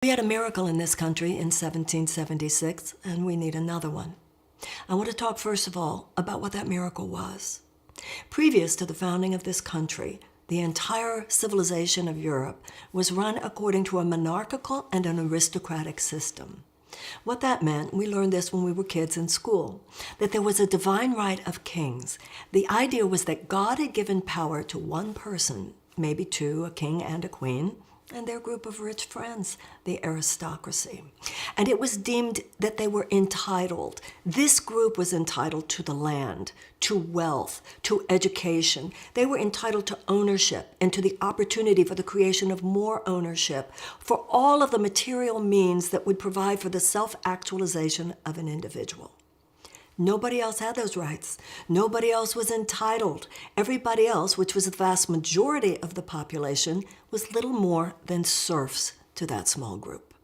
We had a miracle in this country in 1776, and we need another one. I want to talk first of all about what that miracle was. Previous to the founding of this country, the entire civilization of Europe was run according to a monarchical and an aristocratic system. What that meant, we learned this when we were kids in school, that there was a divine right of kings. The idea was that God had given power to one person, maybe two, a king and a queen, and their group of rich friends, the aristocracy. And it was deemed that they were entitled. This group was entitled to the land, to wealth, to education. They were entitled to ownership and to the opportunity for the creation of more ownership, for all of the material means that would provide for the self-actualization of an individual. Nobody else had those rights. Nobody else was entitled. Everybody else, which was the vast majority of the population, was little more than serfs to that small group.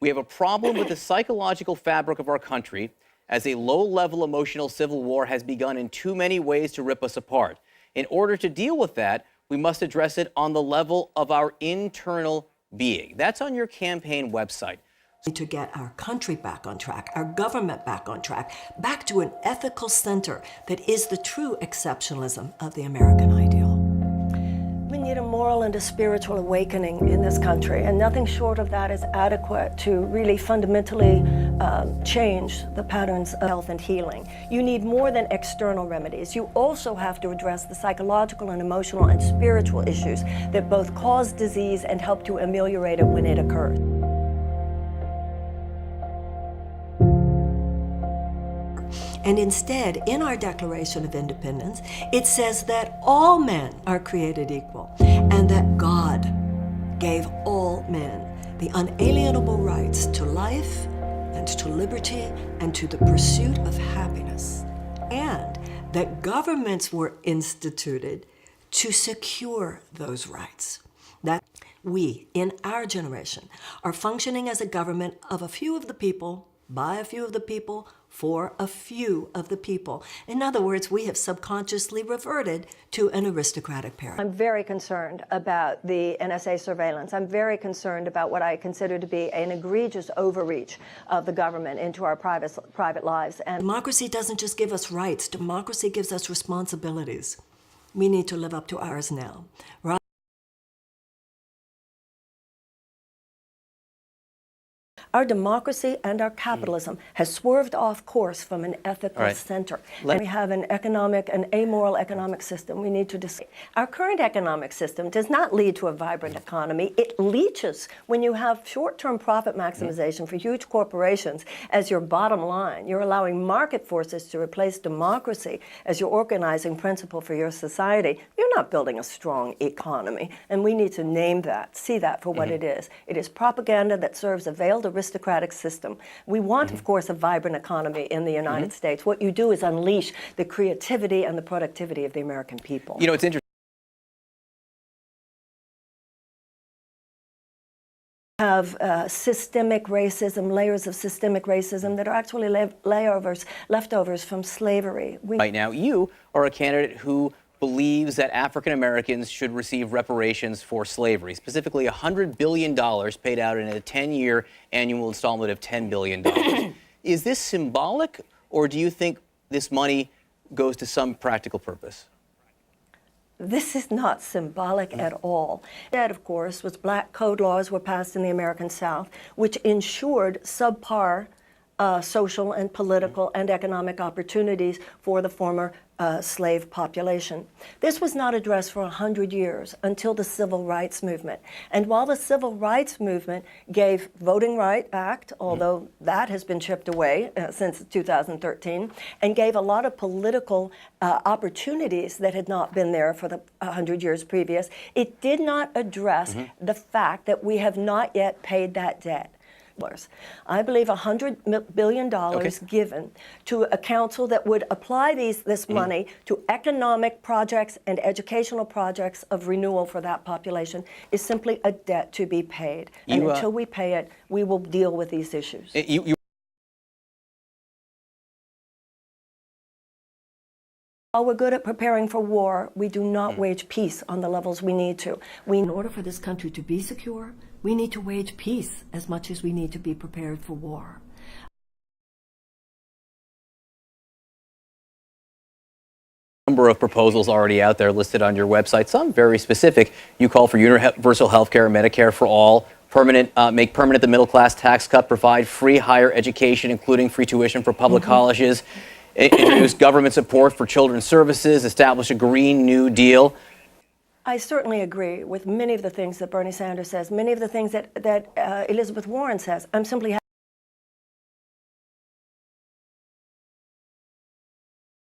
We have a problem with the psychological fabric of our country, as a low-level emotional civil war has begun in too many ways to rip us apart. In order to deal with that, we must address it on the level of our internal being. That's on your campaign website. To get our country back on track, our government back on track, back to an ethical center that is the true exceptionalism of the American ideal. We need a moral and a spiritual awakening in this country, and nothing short of that is adequate to really fundamentally change the patterns of health and healing. You need more than external remedies. You also have to address the psychological and emotional and spiritual issues that both cause disease and help to ameliorate it when it occurs. And instead, in our Declaration of Independence, it says that all men are created equal and that God gave all men the unalienable rights to life and to liberty and to the pursuit of happiness, and that governments were instituted to secure those rights. That we, in our generation, are functioning as a government of a few of the people, by a few of the people, for a few of the people. In other words, we have subconsciously reverted to an aristocratic paradigm. I'm very concerned about the NSA surveillance. I'm very concerned about what I consider to be an egregious overreach of the government into our private lives. And democracy doesn't just give us rights. Democracy gives us responsibilities. We need to live up to ours now. Right? Our democracy and our capitalism has swerved off course from an ethical center. And we have an amoral economic system we need to discuss. Our current economic system does not lead to a vibrant economy. It leeches when you have short-term profit maximization for huge corporations as your bottom line. You're allowing market forces to replace democracy as your organizing principle for your society. You're not building a strong economy, and we need to name that, see that for what it is. It is propaganda that serves a veiled aristocratic system. We want, of course, a vibrant economy in the United States. What you do is unleash the creativity and the productivity of the American people. You know, it's interesting. Have systemic racism, layers of systemic racism that are actually leftovers from slavery. Right now, you are a candidate who believes that African Americans should receive reparations for slavery, specifically $100 billion paid out in a 10-year annual installment of $10 billion. Is this symbolic, or do you think this money goes to some practical purpose? This is not symbolic at all. That, of course, was black code laws were passed in the American South, which ensured subpar social and political and economic opportunities for the former slave population. This was not addressed for 100 years until the Civil Rights Movement. And while the Civil Rights Movement gave Voting Rights Act, although that has been chipped away since 2013, and gave a lot of political opportunities that had not been there for the 100 years previous, it did not address the fact that we have not yet paid that debt. I believe $100 billion given to a council that would apply this money to economic projects and educational projects of renewal for that population is simply a debt to be paid. And until we pay it, we will deal with these issues. While we're good at preparing for war, we do not wage peace on the levels we need to. In order for this country to be secure, we need to wage peace as much as we need to be prepared for war. Number of proposals already out there listed on your website, some very specific. You call for universal health care, Medicare for all, make permanent the middle class tax cut, provide free higher education, including free tuition for public colleges, introduce government support for children's services, establish a Green New Deal. I certainly agree with many of the things that Bernie Sanders says, many of the things that Elizabeth Warren says. I'm simply